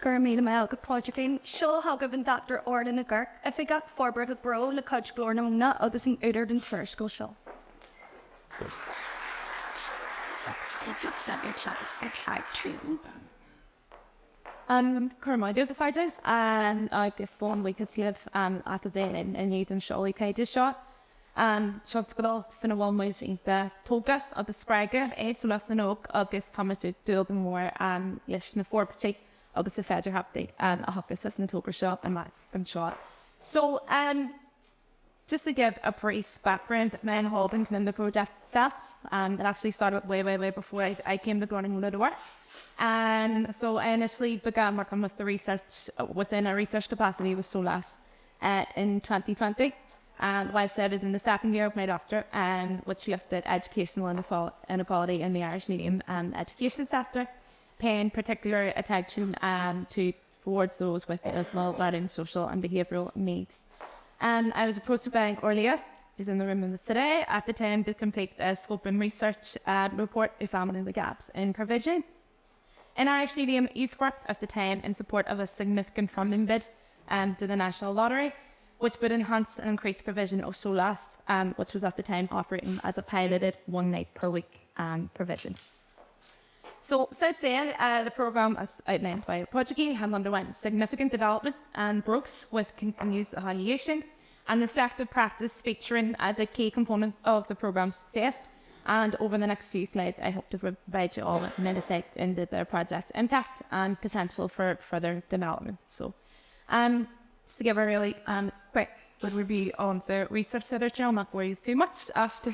gur mí me go projectting seo hagah an Dr. Ordan a gur if I got forbar a bro le cud glór na Móna agus in údar den tuairisc seo. Currently there's a fighters and I get phone we could see it at the day in youth and Sólách Taighde shot tionscadal sin a bhfuil muid ínta tógad agus spreige Sólás na nóg agus táimitú dúil an mór leis na fórpatí agus a féidirchaptaí a thugus as na tógra seo an shot. So just to give a brief background, my involvement in the project itself, it actually started way before I came to Gordon to work. And so I initially began working with the research within a research capacity with Sólás in 2020. And while I studied in the second year of my doctorate, which looked at educational inequality in the Irish medium education sector, paying particular attention towards those with additional learning, social and behavioural needs. And I was approached by Orlia, who's in the room with us today, at the time to complete a scope and research report examining the gaps in provision in Irish medium youth work at the time in support of a significant funding bid to the National Lottery, which would enhance and increase provision of Sólás, which was at the time operating as a piloted 1 night per week provision. So since then, the programme, as outlined by Portuguese, has underwent significant development and growth with continuous evaluation and effective practice featuring as a key component of the programme's success. And over the next few slides, I hope to provide you all with an insight into the project's impact and potential for further development. So, just to give a really quick review on the research literature, I'll not worry too much after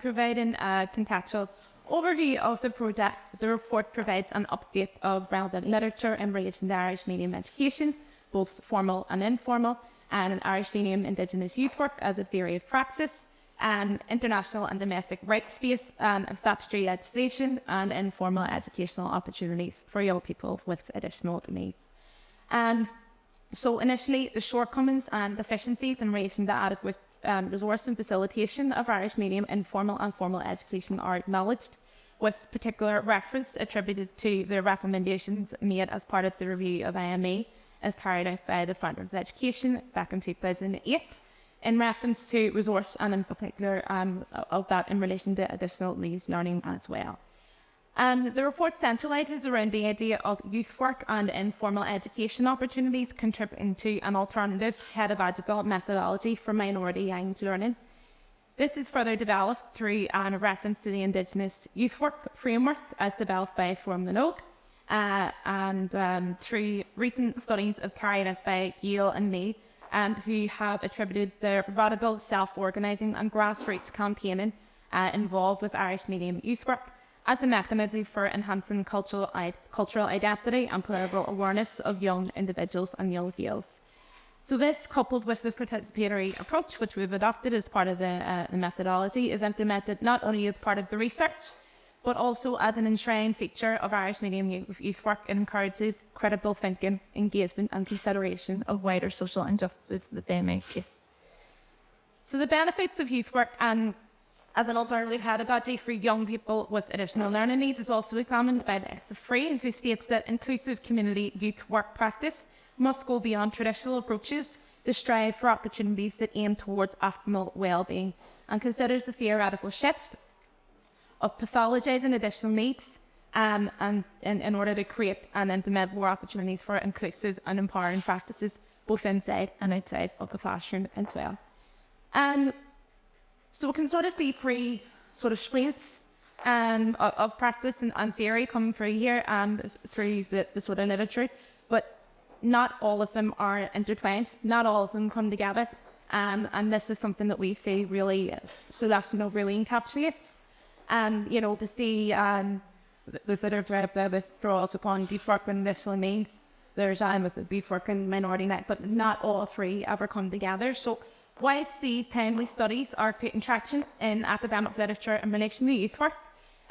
providing a contextual overview of the project. The report provides an update of relevant literature in relation to Irish medium education, both formal and informal, and Irish medium Indigenous youth work as a theory of praxis, and international and domestic rights-based and statutory legislation, and informal educational opportunities for young people with additional needs. So initially, the shortcomings and deficiencies in relation to adequate resource and facilitation of Irish medium informal and formal education are acknowledged, with particular reference attributed to the recommendations made as part of the review of IME as carried out by the Department of Education back in 2008, in reference to resource and in particular of that in relation to additional needs learning as well. The report centralises around the idea of youth work and informal education opportunities contributing to an alternative pedagogical methodology for minority language learning. This is further developed through a reference to the Indigenous youth work framework as developed by Forum the Nóg, and through recent studies carried out by Gael and Léinn, who have attributed their radical self-organising and grassroots campaigning involved with Irish medium youth work as a mechanism for enhancing cultural identity and political awareness of young individuals and young youths. So this, coupled with this participatory approach, which we've adopted as part of the methodology, is implemented not only as part of the research, but also as an enshrined feature of Irish medium youth work. It encourages critical thinking, engagement and consideration of wider social injustices that they may face. So the benefits of youth work and as an alternative pedagogy for young people with additional learning needs is also examined by the ESA-Free, who states that inclusive community youth work practice must go beyond traditional approaches to strive for opportunities that aim towards optimal well-being, and considers the theoretical shift of pathologising additional needs and in order to create and implement more opportunities for inclusive and empowering practices both inside and outside of the classroom as well. So we can sort of see three sort of strengths of practice and theory coming through here and through the sort of literature, but not all of them are intertwined, not all of them come together, and this is something that we feel really, Sólás really encapsulates. To see the literature that draws upon youth work and additional needs, there's with youth work and minority net, but not all three ever come together. So whilst these timely studies are creating traction in academic literature in relation to youth work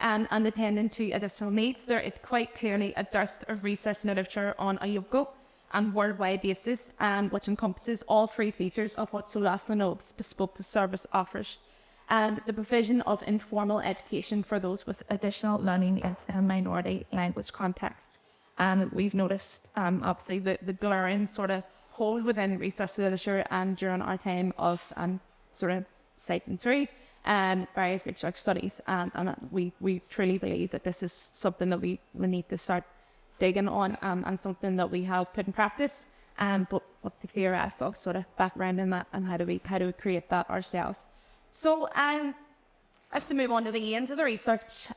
and attending to additional needs, there is quite clearly a dearth of research literature on a local and worldwide basis, which encompasses all three features of what Sólás na Nóg's bespoke service offers, and the provision of informal education for those with additional learning needs in a minority language context. And we've noticed, obviously, the glaring sort of hole within research literature and during our time of sort of cycling through various research studies. And we truly believe that this is something that we need to start digging on and something that we have put in practice. But what's the clear sort of background in that, and how do we create that ourselves? So let's move on to the ends of the research.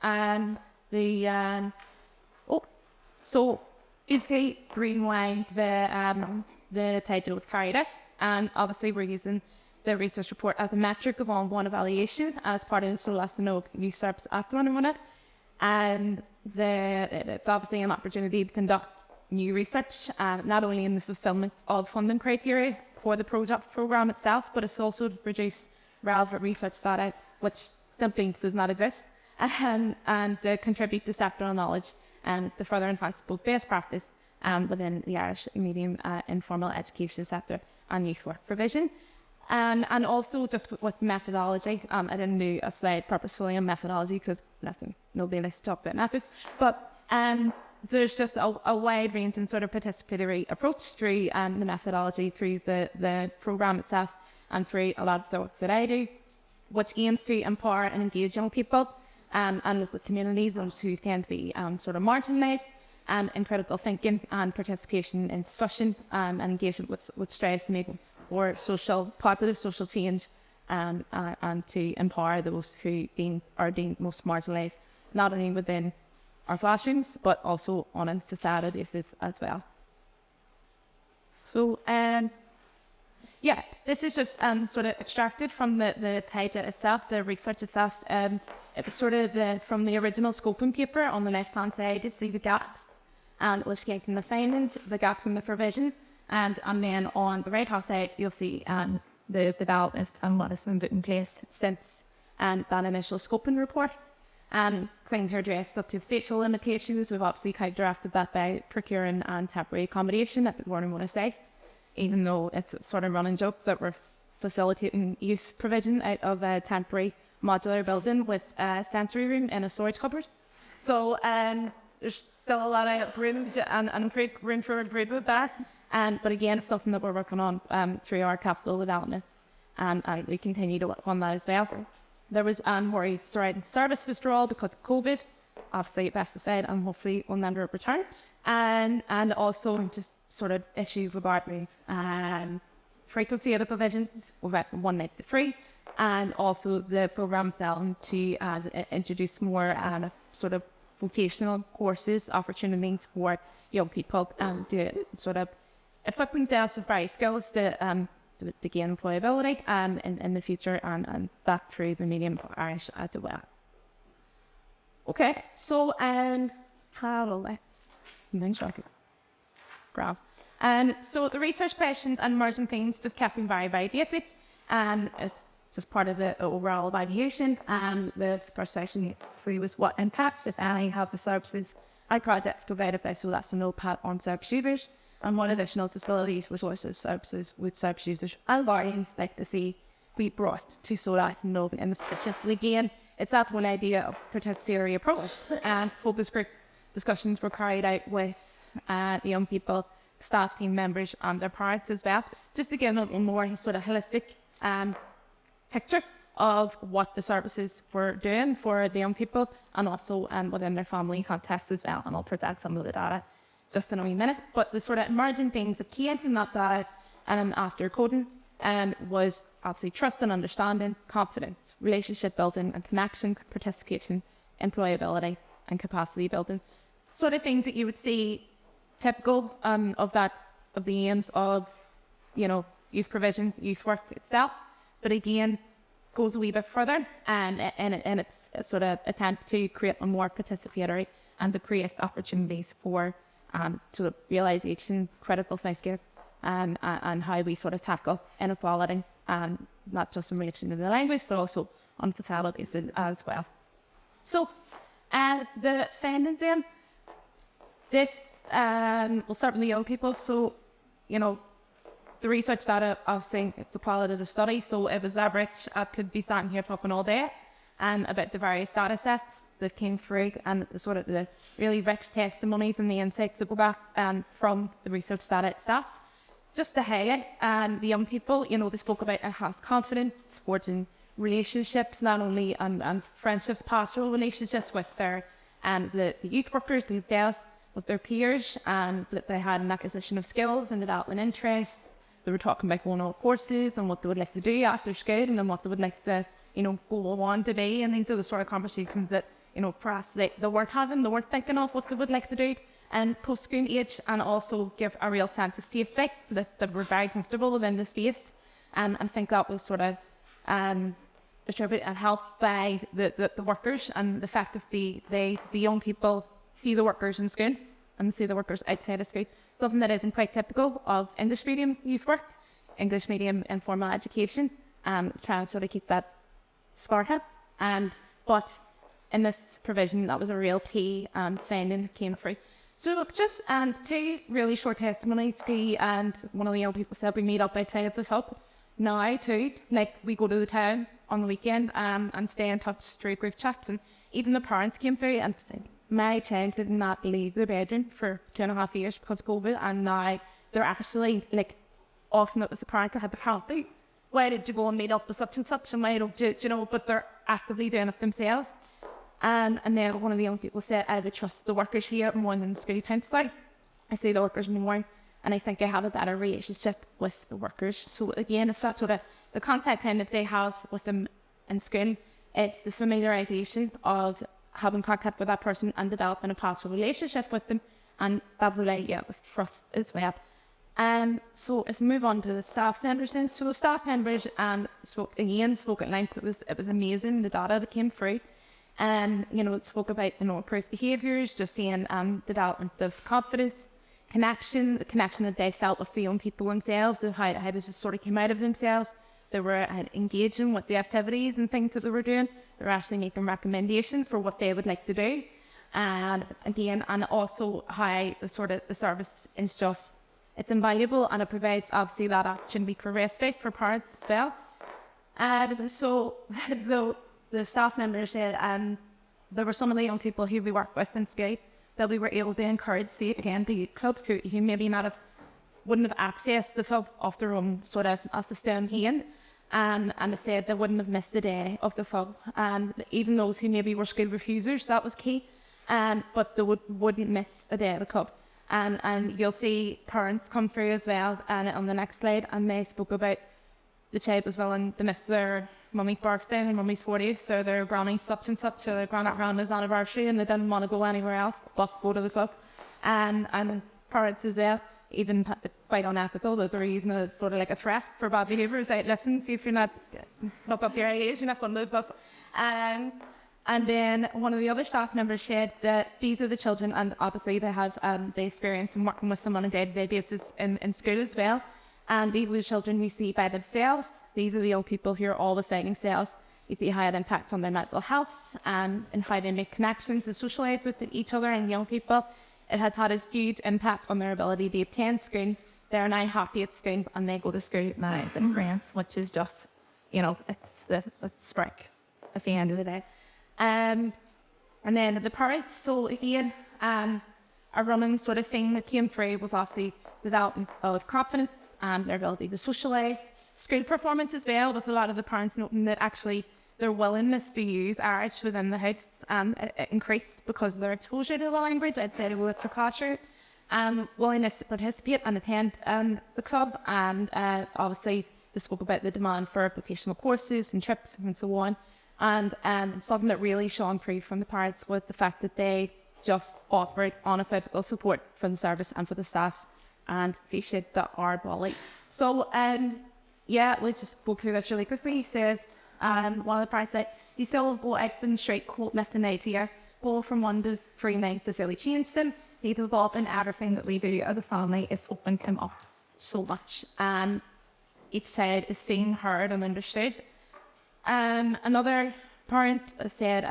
So if they rewind the title with Tuairisc, and obviously we're using the research report as a metric of on one evaluation as part of the Sólás youth service after n-aíonna. And it's obviously an opportunity to conduct new research, not only in the fulfillment of funding criteria for the programme itself, but it's also to produce relevant research data which simply does not exist, and to contribute to sectoral knowledge and to further enhance both best practice within the Irish medium informal education sector and youth work provision. And also just with methodology, I didn't do a slide purposefully on methodology because nobody likes to talk about methods, but there's just a wide range and sort of participatory approach through the methodology, through the programme itself, and through a lot of the work that I do, which aims to empower and engage young people and local communities who tend to be sort of marginalised, in critical thinking and participation in discussion and engagement with strives to make for positive social change, and to empower those who are deemed most marginalised, not only within our classrooms but also on a society basis as well. So this is just sort of extracted from the Taighde itself, the research itself. It was sort of from the original scoping paper. On the left-hand side, you see the gaps and illustrating the findings, the gaps in the provision. And then on the right-hand side, you'll see the development and what has been put in place since that initial scoping report. Trying to address up to facial limitations, we've obviously counteracted that by procuring temporary accommodation at the Móna site, even though it's a sort of running joke that we're facilitating use provision out of a temporary modular building with a sensory room and a storage cupboard. So there's still a lot of room room for improvement with that. But again, it's something that we're working on through our capital development, and we continue to work on that as well. There was worries surrounding service withdrawal because of COVID, obviously pesticide, and hopefully will never return. And also just sort of issues regarding frequency of the provision, we went from 1 night to 3, and also the programme down to introduce more sort of vocational courses, opportunities for young people to sort of equipping themselves with various skills to gain employability in the future and back through the medium of Irish as well. Okay, so so the research questions and emerging themes just kept them very, very basic, and it's just part of the overall evaluation. The first question was what impact, if any, have the services and projects provided by Sólás on service users, and what additional facilities, resources, services would service users and guardians like to see be brought to Sólás in the just again, it's that one idea of participatory approach, and focus group discussions were carried out with the young people, staff team members and their parents as well, just to give them a more sort of holistic picture of what the services were doing for the young people, and also within their family context as well. And I'll present some of the data just in a wee minute. But the sort of emerging things that came from that data after coding was obviously trust and understanding, confidence, relationship building and connection, participation, employability and capacity building. Sort of things that you would see typical of the aims of, youth provision, youth work itself. But again, goes a wee bit further and it's a sort of attempt to create a more participatory and to create opportunities for sort of realisation, critical thinking, and how we sort of tackle inequality, not just in relation to the language, but also on societal basis as well. So, the findings then, this will start with the young people. So, the research data, obviously, it's a qualitative study, so it was that rich. I could be sitting here talking all day about the various data sets that came through and the sort of the really rich testimonies and the insights that go back from the research data itself. Just to highlight the young people, they spoke about enhanced confidence, forging relationships, not only and friendships, pastoral relationships with their the youth workers themselves, with their peers, and that they had an acquisition of skills and development interests. They were talking about going on courses and what they would like to do after school and what they would like to, go on to be. And these are the sort of conversations that, perhaps they weren't having, they weren't thinking of what they would like to do and post-school age, and also give a real sense of safety, that we're very comfortable within the space. And I think that was sort of distributed and helped by the workers, and the fact that the young people see the workers in school and see the workers outside of school. Something that isn't quite typical of English medium youth work, English medium informal education, trying to sort of keep that spark up. But in this provision, that was a real key finding that came through. So look, just two really short testimonies. And one of the young people said we meet up outside of the hub now too. Like, we go to the town on the weekend and stay in touch through group chats. And even the parents came through and said, my child did not leave the bedroom for 2.5 years because of COVID, and now they're actually, like, often it was the parent that had the penalty. Why did you go and meet up with such and such, and why don't you, but they're actively doing it themselves. And then one of the young people said, I would trust the workers here more than the school counsellor. I see the workers more, and I think I have a better relationship with the workers. So again, it's that sort of the contact time that they have with them in school. It's the familiarisation of having contact with that person and developing a pastoral relationship with them, and that will with trust as well. So if we move on to the staff members then. So the staff members spoke at length. It was amazing, the data that came through. And it spoke about improved behaviours, just seeing development of confidence, the connection that they felt with the young people themselves, and how they just sort of came out of themselves. They were engaging with the activities and things that they were doing. They were actually making recommendations for what they would like to do. And again, and also how the service is just, it's invaluable, and it provides obviously that opportunity for respite for parents as well. So the staff members said there were some of the young people who we worked with in school that we were able to encourage, say again, the youth club, who maybe wouldn't have accessed the club of their own sort of as a STEM here. And they said they wouldn't have missed a day of the club. Even those who maybe were school refusers, that was key. But they wouldn't miss a day of the club. And you'll see parents come through as well on the next slide, and they spoke about the child was willing to miss their mummy's birthday and mummy's 40th, or their granny's such and such, or their grandma's anniversary, and they didn't want to go anywhere else but go to the club. And parents as well, even it's quite unethical that they're using it as sort of like a threat for bad behaviours. Like, listen, see if you're not up your age, you're not going to live up. And then one of the other staff members said that these are the children, and obviously they have the experience in working with them on a day-to-day basis in school as well. And these are the children you see by themselves. These are the young people who are always by themselves. You see how it impacts on their mental health and how they make connections and socialise with each other and young people. It has had a huge impact on their ability to attend school. They're now happy at school, and they go to school now in France, which is just, it's the spark at the end of the day. And then the parents, so again, a running sort of thing that came through was obviously development of confidence and their ability to socialise. School performance as well, with a lot of the parents noting that actually their willingness to use Irish within the house increased because of their exposure to the language outside of the culture, willingness to participate and attend the club, and obviously they spoke about the demand for vocational courses and trips and so on. And something that really shone through from the parents was the fact that they just offered unequivocal support for the service and for the staff, and appreciate that our volley. So we'll just go through this really quickly. He says, one of the parents said, "You still go out in straight quote missing out here. Go from 1 to 3 nights has really changed him. He's involved in everything that we do as a family. It's opened him up so much. Each child is seen, heard and understood." Another parent said,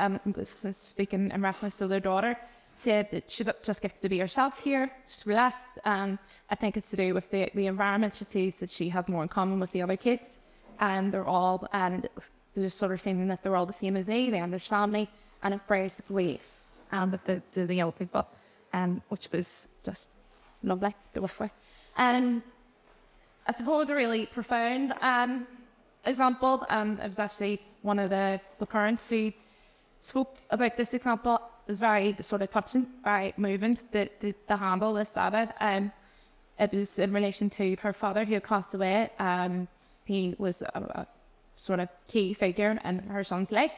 speaking in reference to their daughter, said that she just gets to be herself here. She's relaxed, and I think it's to do with the environment. She feels that she has more in common with the other kids, and they're sort of thinking that they're all the same as they understand me, and a phrase with the young people, which was just lovely to work with. And I suppose a really profound example, it was actually one of the parents who spoke about this example. It was very sort of touching, very moving, the handle this started. It was in relation to her father who had passed away. He was a sort of key figure in her son's life,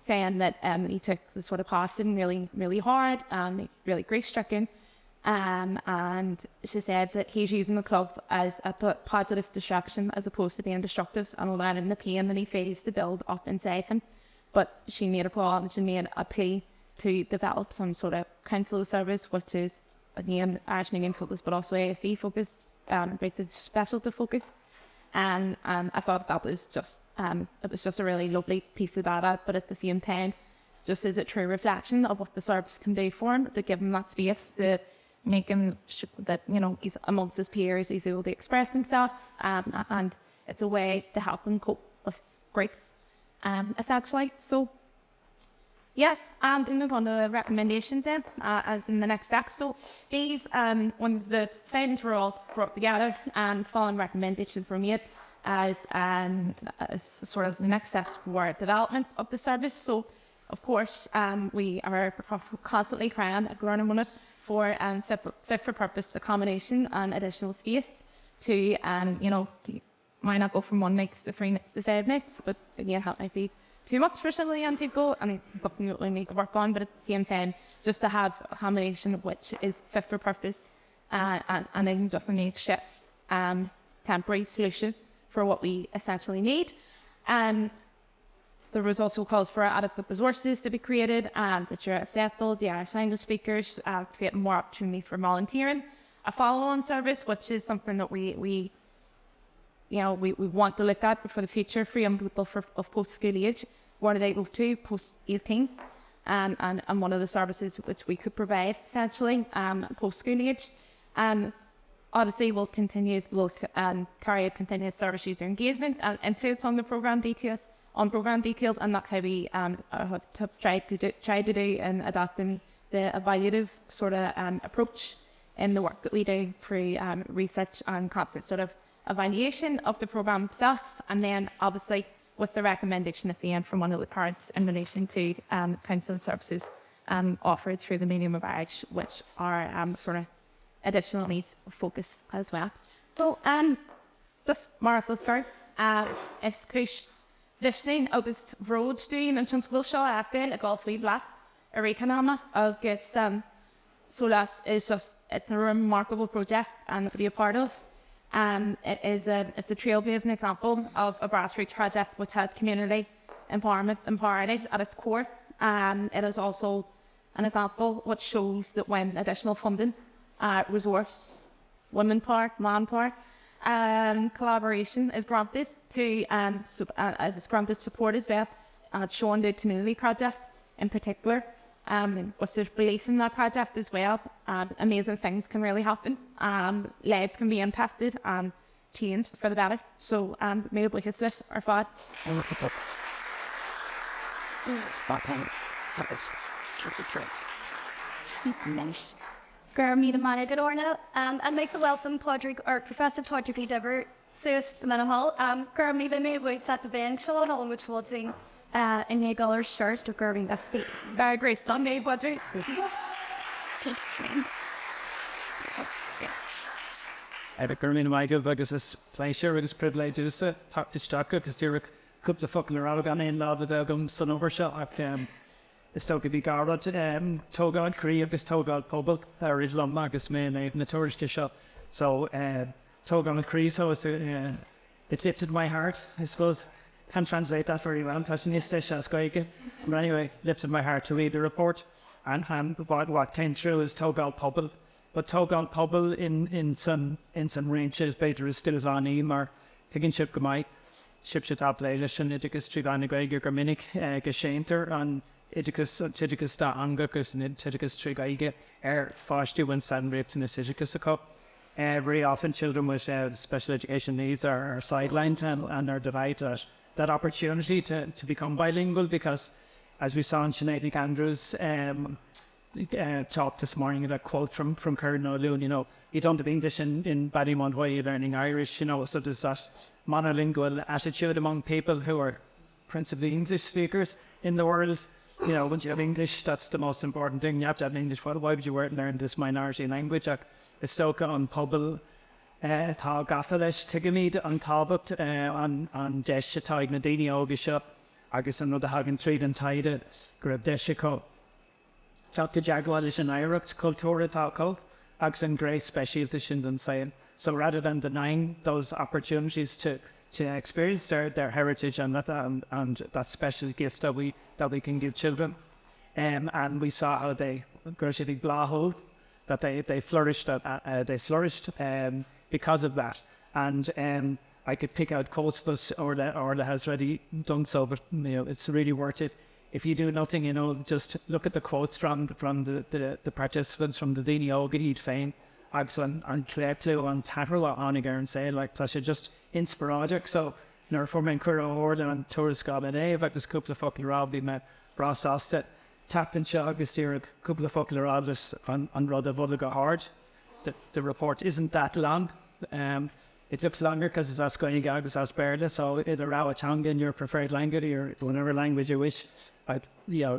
saying that he took the sort of passing really, really hard, really grief-stricken. And she said that he's using the club as a positive distraction as opposed to being destructive and allowing the pain that he feels to build up inside him. But she made a plea to develop some sort of counsellor service, which is, again, Irish Union focused, but also ASD focused, rated specialty focused. And I thought that was just, it was just a really lovely piece of data, but at the same time, just as a true reflection of what the service can do for him, to give him that space to make him that, you know, he's amongst his peers, he's able to express himself, and it's a way to help him cope with grief, essentially. So, yeah, and we move on to the recommendations then, as in the next step. So these, when the findings were all brought together and following recommendations were made as sort of the next steps for development of the service. So, of course, we are constantly trying at growing on it for fit for purpose accommodation and additional space to, you know, might not go from 1 night to 3 nights to 5 nights, but again, that might be too much for some of the young people, and it's something that we need to work on. But at the same time, just to have accommodation which is fit for purpose, and then just a makeshift temporary solution for what we essentially need. And there was also calls for adequate resources to be created that are accessible to Irish language speakers, creating more opportunity for volunteering. A follow-on service, which is something that we want to look at for the future for young people of post-school age. What are they go to post-18? And one of the services which we could provide, essentially, post-school age. And obviously, we'll carry out continuous service user engagement and influence on the programme details, and that's how we have tried to do in adopting the evaluative sort of approach in the work that we do through research and constant sort of evaluation of the programme itself, and then obviously with the recommendation at the end from one of the parents in relation to counselling services offered through the medium of Irish, which are sort of additional needs focus as well. So just Martha start it's Cuireann Listening agus Bhródúin an tionscadal seo after a Gaelscolaíochta black a riachtanais agus Sólás is just, it's a remarkable project and to be a part of. It's a trailblazing example of a grassroots project which has community empowerment and paradise at its core. It is also an example which shows that when additional funding, resource, women power, manpower, collaboration is granted to support as well. It's shown the community project in particular, which there's belief in that project as well. Amazing things can really happen. Lives can be impacted and changed for the better. So maybe we can this or fad. Mead and Manna, good orna, and make the welcome Padraig or Professor Padraig Dever, Sus Minimal, Mead and me would set the bench on which will sing in a dollar shirts to Gurming a feet. Very great stuff, me, Padraig. Gurmí Michael agus is pleasure agus privilege is talk to stock agus dear cup the fucking around gan in love the gum son over shot is to be guarded Tógáil Chrí agus Tógáil Pobal original agus me na Tuairisc shot so Tógáil Chrí so it lifted my heart I suppose. Can't translate that very well. But anyway, lifted my heart to read the report and what came through is Tógáil Pobal. But Tógáil Pobal in some ranges, better is still on mar taking ship Gomai, ship shit up Leilish and Iticus Trigana Geiger Germinic Geshainter and Iticus da Angus and Iticus Trigaiga fáistí when sudden raped in a Siticus a cup. Very often children with special education needs are sidelined and are denied that opportunity to become bilingual because as we saw in Sinead Andrews' talk this morning, a quote from Cuireann, you know, you don't have English in Ballymont while you're learning Irish, you know, so there's that monolingual attitude among people who are principally English speakers in the world. You know, once you have English, that's the most important thing. You have to have English. Why would you learn this minority language? It's soca on pobl, tá gafa leis tuigeamíd an tábhacht an deise táid na daoine óga seo, agus an rud a hagann tríd an taide go raibh deise có. Teachta deagháil is an éireacht cultúra tácail, agus an grey specialty sin don saoin. So rather than denying those opportunities to experience their heritage and that special gift that we can give children, and we saw how they gradually bláthóil, that they flourished because of that. And I could pick out quotes of us, Orla has already done so, but you know, it's really worth it. If you do nothing, you know, just look at the quotes from the participants from the Daoine Óga Iad Féin, agus an Chomhdháil an Chathair Ard and say, like, tá sé just inspiráideach. So, nuair fuair Cuireann Orla an Tuairisc Taighde Meastóireachta agus cúpla foghlama rábí me brasásta Taptain seo agus tíreach cúpla foghlama rádas an rud a bhfuil go hard. The report isn't that long. It looks longer because it's Gaelscolaíochta agus seirbhísí, so either Rawatanga in your preferred language or whatever language you wish. I'd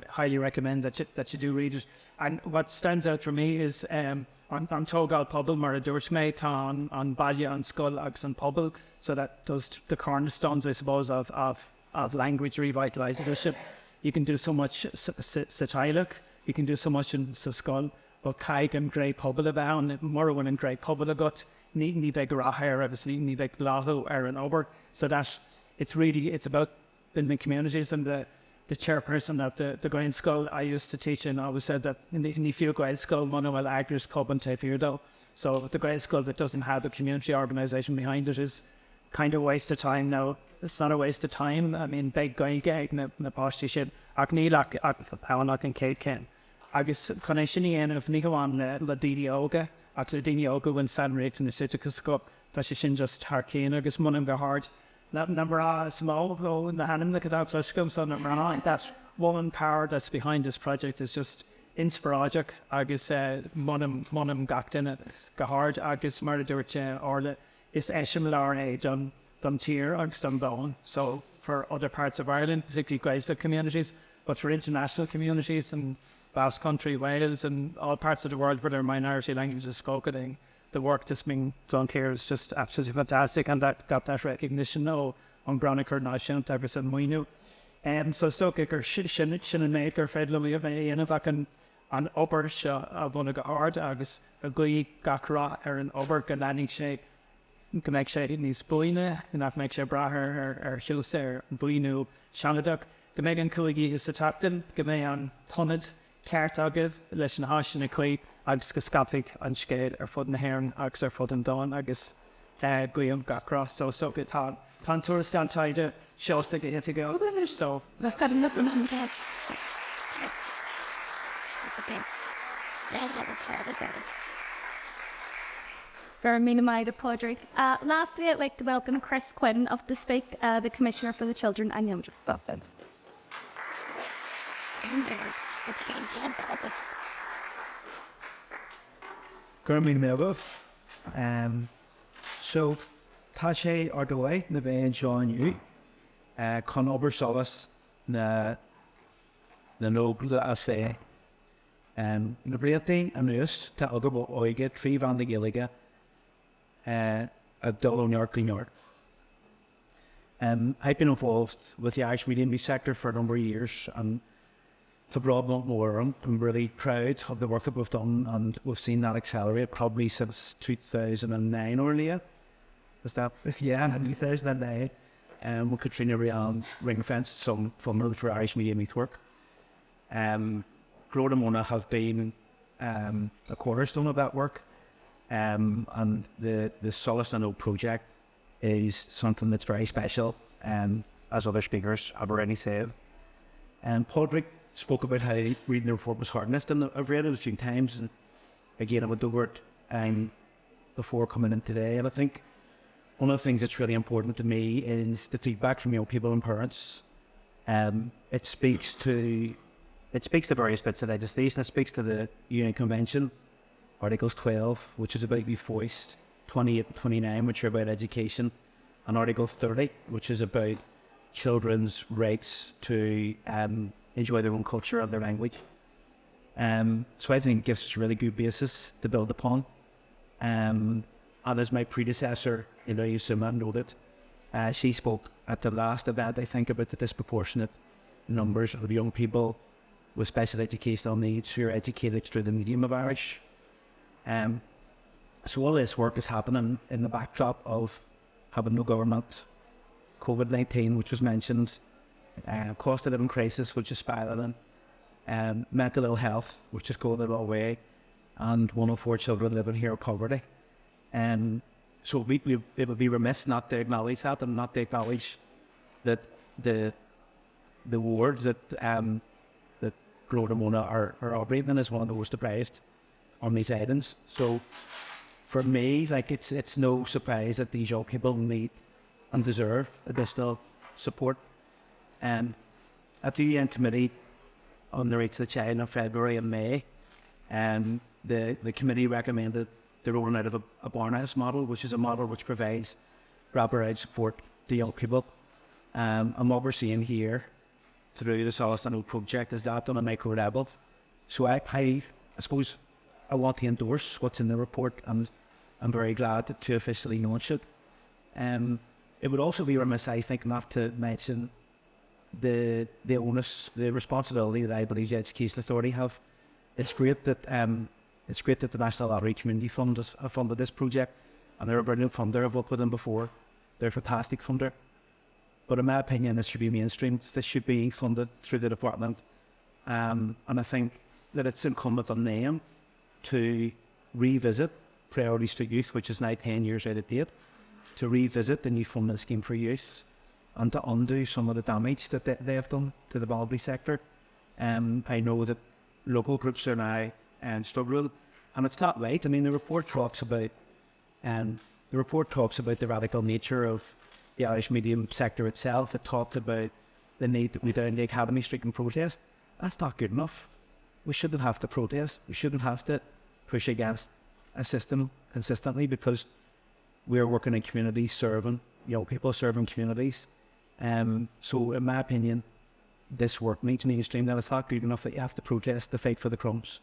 highly recommend that you do read it. And what stands out for me is on Tógáil Pobl mar a dúirt méid tá an baile an scoil agus an pobl, so that those the cornerstones, I suppose, of language revitalisation. You can do so much sa Tailach, you can do so much in sa scoil, but caig an grey pobl a bhean, Morrowan an grey pobl a gut, ní bheith go rathair agus ní bheith láthú an obair. So that it's about building communities. And the chairperson of the Gaelscolaíochta I used to teach in always said that in the few Gaelscolaíochta Móna bhfuil agras coban te fiúdó. So the Gaelscolaíochta that doesn't have the community organisation behind it is kind of a waste of time now. It's not a waste of time. I mean, big Gaelge na pháistí sin ach níl ach pánach an céad cén. Agus chuna sin dhéanamh ní goháin le daoine óga, ach le daoine óga bhain san réicht na siticus go, tá sé sin just th céan agus munam go hard. Number is small, though, in the hand the Cothú Pluscum, so number 9. That woman power that's behind this project is just inspirational. Agus monum gachtin it go hard. Agus mar dúirt Orla is eisiomláir done tier agus done bone. So for other parts of Ireland, particularly Gaelscolaíochta communities, but for international communities and Basque Country, Wales, and all parts of the world where there are minority languages spoken, the work that's being done here is just absolutely fantastic, and that got that recognition now on Brownicker National Typerson Moinu. So Sokiker Shin Maker Fedlum of an upper shot of one of the hard agus a gui gakra an upper galani shape can make shade in his boine and that makes a braher or shilser Vuinu Shanaduk. The Megan Kuligi is the captain, Gamean Tonid, Cartagiv, Lesson Hash and a Clee. Agus go scapig an scéad fud na hhéireann agus fud an dáin agus guim gacra, so go tá Óstán Chathair seosta go hit go so Very minimal Podrick. Lastly, I'd like to welcome Chris Quinn of the Speak, the Commissioner for the Children and Young Adults. Gurmí mégah. So, tá sé ar do way na bhéon seáinniu chun obair solas na nógla a sé. Na bhréaltaí anuas tá agad bh óige trí bhean na Gaeilge a dul New York. I've been involved with the Irish media sector for a number of years, and to broad more, I'm really proud of the work that we've done, and we've seen that accelerate probably since 2009 or later. Is that, yeah, 2009. With Katrina Rian ring-fenced some funding for Irish media work. Grow and Móna have been a cornerstone of that work, and the Sólás project is something that's very special, as other speakers have already said. Podrick spoke about how reading the report was hard enough, and I've read it a few times, and again I went over it before coming in today, and I think one of the things that's really important to me is the feedback from young people and parents. It speaks to various bits of legislation. It speaks to the UN Convention, Articles 12, which is about the voice, 28 and 29, which are about education, and Article 30, which is about children's rights to enjoy their own culture and their language. So I think it gives us a really good basis to build upon. And as my predecessor, n-aíonna, noted, she spoke at the last event, I think, about the disproportionate numbers of young people with special educational needs who are educated through the medium of Irish. So all this work is happening in the backdrop of having no government, COVID-19, which was mentioned, cost of living crisis, which is spiralling, mental ill health, which is going the wrong way, and 104 children living here in poverty. So it would be remiss not to acknowledge that, and not to acknowledge that the ward that Grota Móna are operating in is one of the most deprived on these islands. So for me, like, it's no surprise that these young people need and deserve additional support. At the UN committee on the rights of the child in February and May, the committee recommended the rolling out of a barn house model, which is a model which provides wraparound support to young people. And what we're seeing here through the Sólás project is that on a micro level. So I suppose I want to endorse what's in the report, and I'm very glad to officially launch it. It would also be remiss, I think, not to mention the onus, the responsibility that I believe the Education Authority have. It's great that the National Lottery Community Fund has funded this project, and they're a brilliant funder. I've worked with them before. They're a fantastic funder. But in my opinion, this should be mainstreamed. This should be funded through the department. And I think that it's incumbent on them to revisit Priorities to Youth, which is now 10 years out of date, to revisit the new funding scheme for youth and to undo some of the damage that they have done to the voluntary sector. I know that local groups are now struggling, and it's not right. I mean, the report talks about the radical nature of the Irish medium sector itself. It talked about the need that we down the Academy Street and protest. That's not good enough. We shouldn't have to protest. We shouldn't have to push against a system consistently, because we're working in communities, serving young people, serving communities. So in my opinion, this work needs mainstream. That it's not good enough that you have to protest to fight for the crumbs.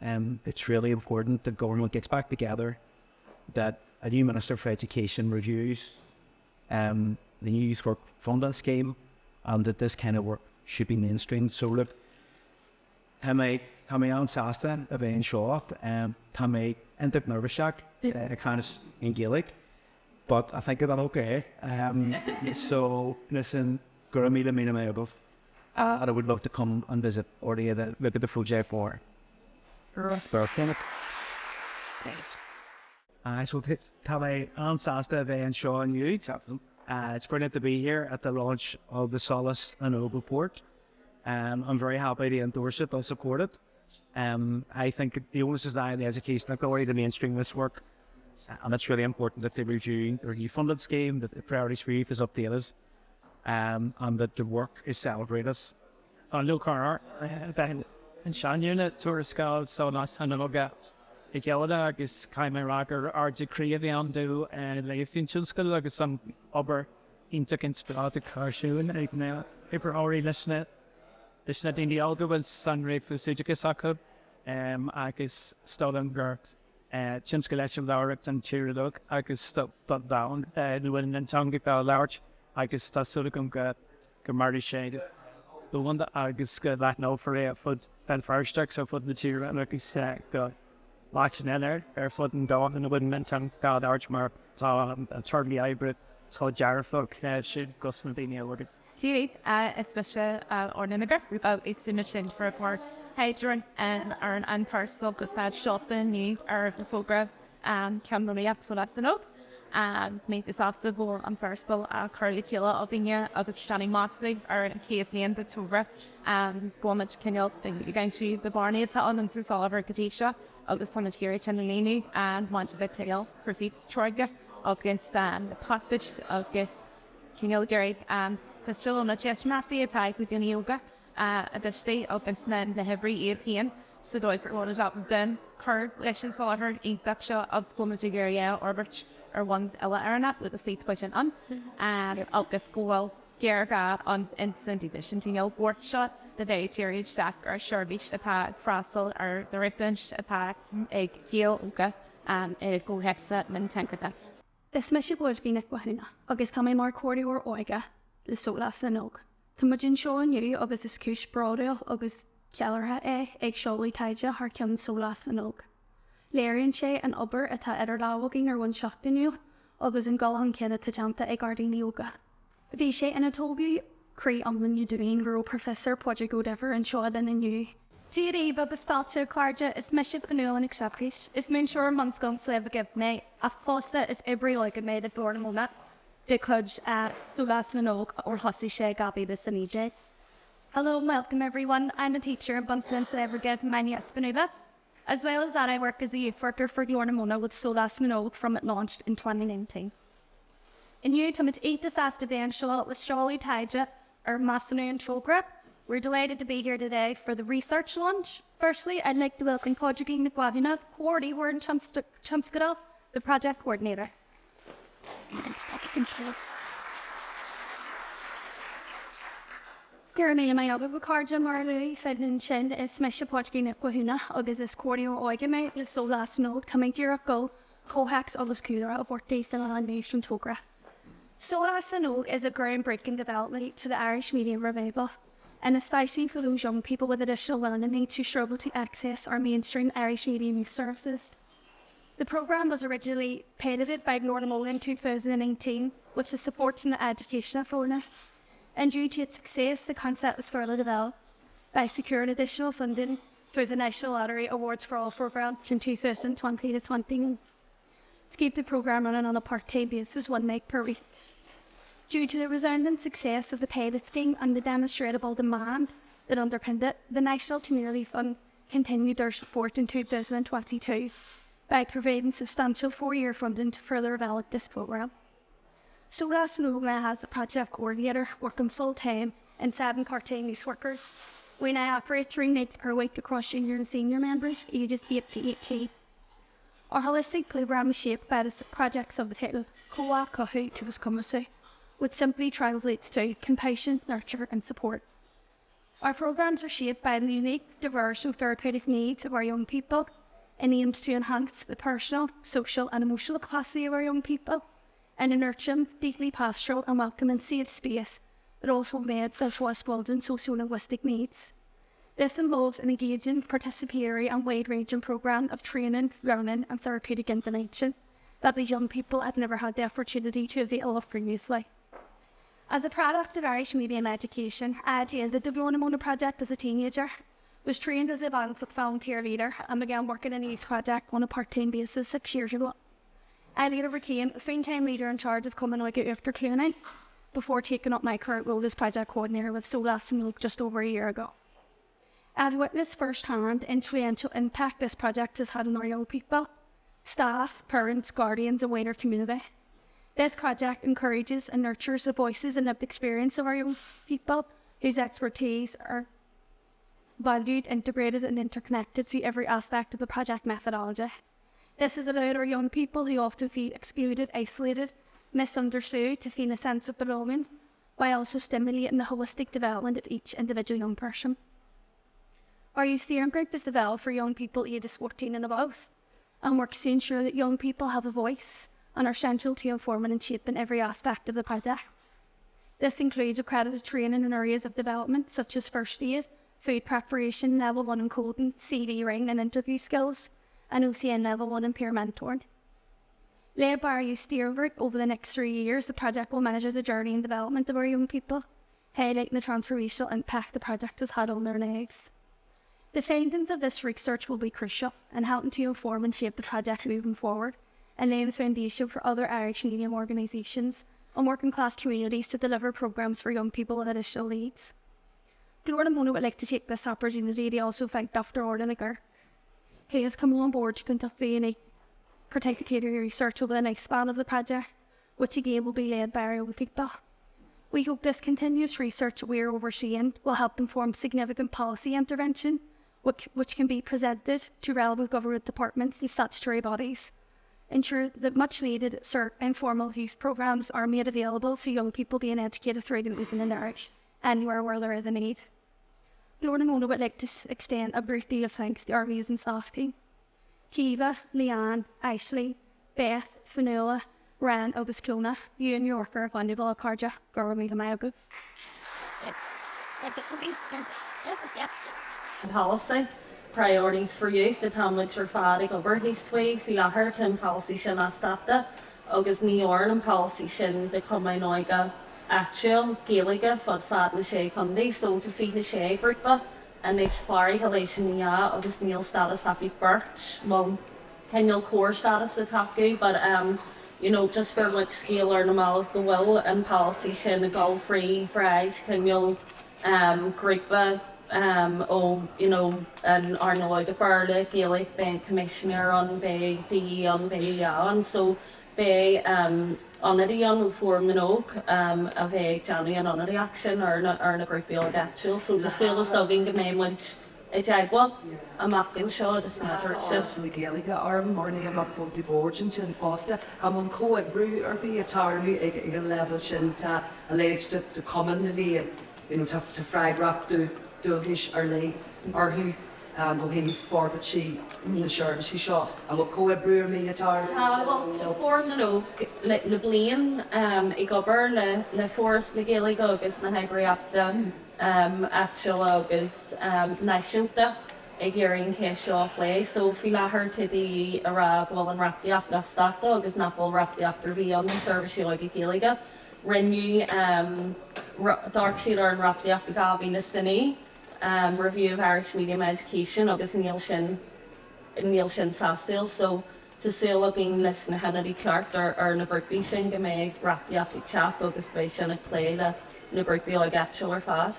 It's really important that government gets back together, that a new Minister for Education reviews the new youth work funding scheme, and that this kind of work should be mainstreamed. So look, Tá an sásta a bheith seocht, tá mé intak nervouseach, kind of in Gaelic, but I think that's okay. So listen, gur míle mé agah, and I would love to come and visit or look at the project more. So tá mé an sásta a bheith an seo an youth. It's brilliant to be here at the launch of the Sólás report. I'm very happy to endorse it and support it. I think the onus is now on the Education Authority to mainstream this work, and it's really important that they review their new funding scheme, that the priorities for youth is updated, and that the work is celebrated. An luchar bheith an n-aíonna tuairisc Sólás i Seoladh agus Coimisinéir ar decríomh an dú léinn tionscadal agus an obair ionach inspirada carsún ag na ibritheoirí leis na daoine algabhail san réamh fúsaídeachas acu agus stolam gur tionscadal leis an labhaireacht an tíreadóg agus tá dain bhfuil an teangacha labhairt agus tá suladh go marí sé dúnda agus go leithnó for é fud ben fáisteach so fud na tíreadóg agus go Watching in there, fud an dáin in a bhfuil an teangacha mar tá an turlí hybrid tá dearfach sin gus na daoine agus. Judy, especially ornamentar, is in a change for a part. Hadron and an antarsal gus had shopping need or the program ceannródaíoch so that's enough. And make this after the an firstball curly killer of in here as of standing mostly or in case the end of October much can you going to the Barney of the islands is all over Kadisha of the summit here at Leanaí and want to tail proceed Troika against the package against Gary the Seoladh Chesmathi attack with yoga at the state of Insnan the Hebrew 18. So does it was up then her lesson saw her induction of Cumasú orbit or one's earnáil with the state pushing on and up the school Gerga on instant edition to workshop the day period task or seirbhísí attack frastal or the revenge attack egg heel uga and a go hexa mintankata. Is me bud bí uathúna, agus tá mé mar cóirí óige le Sólás na nóg. Tá muid seo aniu agus is cúis brádail agus cealartha ag Seoladh Taighde Ard Sólás na nóg. Léironn sé an obair atá idir láhagin ar bhain seachtainniu agus an gulhan cinna tajanta ag ardaí óga. Bhí sé ina tógu crí amlan iúdúin gur professor project whatever an Seoladh na nniu. Dírí agus státe cardja is me banúil an acceptís, is mún seoir man scum sleh a gib mé a fásta is ibrióige mé de bhór na Móna de chuid Sólás na nóg or hosí sé gabi bis an EJ. Hello, welcome everyone. I'm a teacher in Bunsman Celebrate Mania Spinubat. As well as that, I work as a youth worker for Móna with Sólás na nóg from it launched in 2019. In you, to 8 disaster ban Seoladh with Sólách Taighde Ard Mhacha. We're delighted to be here today for the research launch. Firstly, I'd like to welcome Cuireann who in tionscadal, the project coordinator. Cuireann mai ab Cuireann marlú said in sin is me Cuireann wahúna agus is Cuireann óige me le Sólás na nóg coming to your go cohax agus cúra of workday nation togra. Sólás na nóg is a groundbreaking development to the Irish media revival, and especially for those young people with additional learning who struggle to access our mainstream Irish media news services. The programme was originally piloted by Móna in 2019 with the support from the Education of Móna, and due to its success, the concept was further developed by securing additional funding through the National Lottery Awards for All programme from 2020 to 2021 to keep the programme running on a part-time basis 1 night per week. Due to the resounding success of the pilot scheme and the demonstrable demand that underpinned it, the National Community Fund continued their support in 2022 by providing substantial 4-year funding to further develop this programme. Sólás na nóg has a project coordinator working full-time and 7 part-time youth workers. We now operate 3 nights per week across junior and senior members, ages 8 to 18. Our holistic programme is shaped by the project subtitle Comhbhá Cothú to Cumasú, which simply translates to compassion, nurture and support. Our programmes are shaped by the unique, diverse and therapeutic needs of our young people and aims to enhance the personal, social and emotional capacity of our young people and a nurturing, deeply pastoral and welcoming safe space that also meets their responding socio-linguistic needs. This involves an engaging, participatory and wide-ranging programme of training, learning and therapeutic intervention that these young people had never had the opportunity to avail of previously. As a product of Irish media and education, I attended the Móna project as a teenager, was trained as a volunteer leader and began working in a youth project on a part-time basis 6 years ago. I later became a 3-time leader in charge of Cuireann before taking up my current role as project coordinator with Sólás na nóg just over a year ago. I have witnessed firsthand the influential impact this project has had on our young people, staff, parents, guardians and wider community. This project encourages and nurtures the voices and lived experience of our young people whose expertise are valued, integrated and interconnected to every aspect of the project methodology. This has allowed our young people who often feel excluded, isolated, misunderstood to feel a sense of belonging, while also stimulating the holistic development of each individual young person. Our youth steering group is developed for young people ages 14 and above and works to ensure that young people have a voice and are central to informing and shaping every aspect of the project. This includes accredited training in areas of development such as first aid, food preparation, level 1 in coding, CV writing and interview skills, and OCN level 1 in peer mentoring. Led by our youth steering group over the next 3 years, the project will manage the journey and development of our young people, highlighting the transformational impact the project has had on their lives. The findings of this research will be crucial in helping to inform and shape the project moving forward and laying the foundation for other Irish medium organisations and working class communities to deliver programmes for young people with additional needs. Móna would like to take this opportunity to also thank Dr. Óstán, who has come on board to conduct the participatory research over the next span of the project, which again will be led by our young people. We hope this continuous research we are overseeing will help inform significant policy intervention, which can be presented to relevant government departments and statutory bodies. Ensure that much needed informal youth programmes are made available to young people being educated through the movement and Irish, anywhere where there is a need. Lord and Móna would like to extend a brief deal of thanks to our amazing staff team. Kiva, Leanne, Ashley, Beth, Fionnuala, Ryan, agus Clona, you and your worker, Vandival, Carja, Gormila Mayagu. Policy, priorities for youth, and how much are fádig over these way, Filahert and policy sin astata, agus n-aíonna policy sin the Comhbhá actual Gaelige fod fad na sé Condy, so to feed the sé grúpa, and each clary halation ya, agus Neil status happy birch, mum, Kenil core status at Haku, but you know, just for what scale or normal of the will and policy sin a goal free, fries, Kenil grúpa, you know, and earnáil Chomhairle, Gaelic, ben Commissioner on be the on be on, so be n-aíonna for Minogue of a Johnny and n-aí action or a group of actual, so the Sólás dogging the main which a jaguar, a mapping show, the senator, it's just the Gaelic arm, morning I'm up for the board and chin pasta. I'm on co-brew or be a tarry, a level shin to alleged to common the veil, you know, to frag rap to Dulgish or lay or who. Will he forward she the seirbhísí shot and will co-brew me a tarry. Well, to form Minogue, le léinn, I gobar le forest the Gaelic agus na n-aíonna actual agus n-aíonna a gearing case off lay, so Filahert to the Arab will and riachtanais stachta agus napol riachtanais be on the seirbhísí like Gaelic. Renew dark sealer and riachtanais gabi na sinní. Review of Irish medium education agus Neil Shin Sastil, so to say looking listen Henry Clark or na Berkby sing me rapiapi chap agus space and a play na Berkby like actual or fad.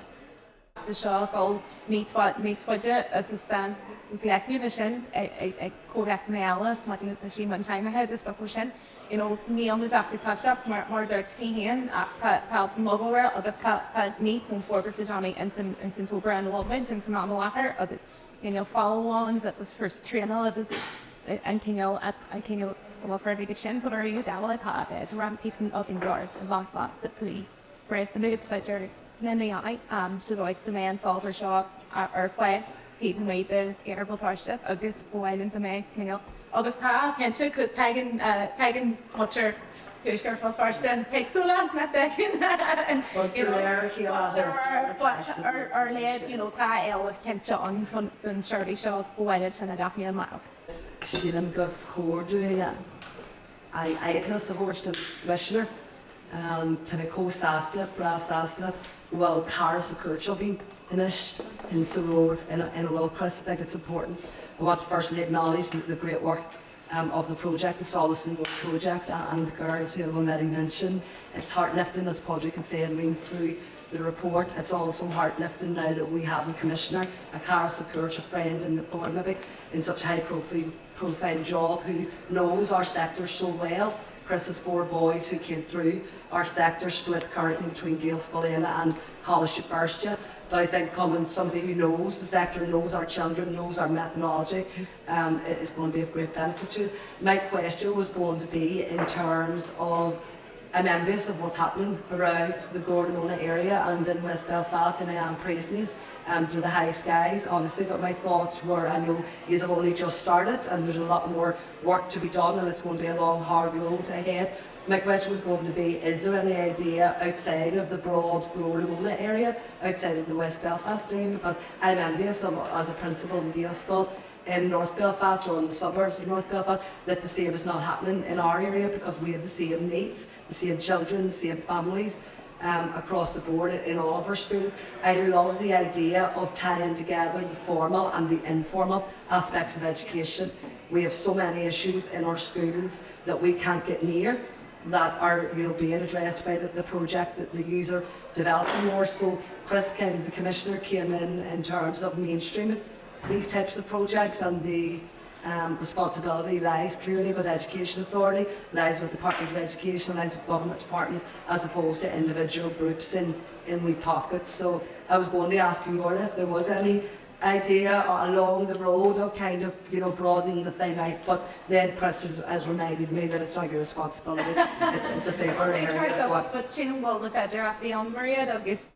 The show all meets budget at the stand reflect mission a correct naila matting the machine man time ahead the stuff you know me on the after catch up more dirty here help mobile rail agus meet and forward to Johnny and October and Walmart and phenomenal after you know follow ons at this first trainer it was and you know at I can you well for every chin but are you that like to ramp people up indoors and box up the three brace and it's like n-aíonna so like the man solver shop or play even made the airable partnership agus bhfuil the maith you know agus tá kense cos tagging culture fish for first and Seoladh not that and you know or led you know tá with kense on front and seirbhísí shop bhfuil and a daithne mark Sheeran got core doing that. I can support the commissioner to the co-sasta, brass-sasta, well, cars occur chubbing in this, in so in a well, Chris, I think it's important. I want to firstly acknowledge the great work of the project, the Sólás project, and the girls who have already mentioned. It's heart-lifting, as Padraig can say, and reading through the report. It's also heart-lifting now that we have a commissioner, a Caras a friend in the board, maybe in such a high-profile job, who knows our sector so well. Chris's 4 boys who came through our sector split currently between Gaelscolaíochta and Coimisinéir. But I think coming somebody who knows the sector, knows our children, knows our methodology, is going to be of great benefit to us. My question was going to be in terms of, I'm envious of what's happening around the Gordonona area and in West Belfast, and I am praising these to the high skies, honestly, but my thoughts were, I know you have only just started and there's a lot more work to be done and it's going to be a long, hard road ahead. My question was going to be, is there any idea outside of the broad Gordonona area, outside of the West Belfast area? Because I'm envious of, as a principal in Gaelscoil, in North Belfast or in the suburbs of North Belfast, that the same is not happening in our area because we have the same needs, the same children, the same families across the board in all of our schools. I love the idea of tying together the formal and the informal aspects of education. We have so many issues in our schools that we can't get near that are being addressed by the project that the user developing more. So Chris King, the Commissioner, came in terms of mainstreaming these types of projects and the responsibility lies clearly with Education Authority, lies with the Department of Education, lies with government departments, as opposed to individual groups in wee pockets. So I was going to ask you all if there was any idea along the road of kind of, broadening the thing out, but then Chris has reminded me that it's not your responsibility. It's a favour area. But sin bhfuil na féidir a bhí an Maria agus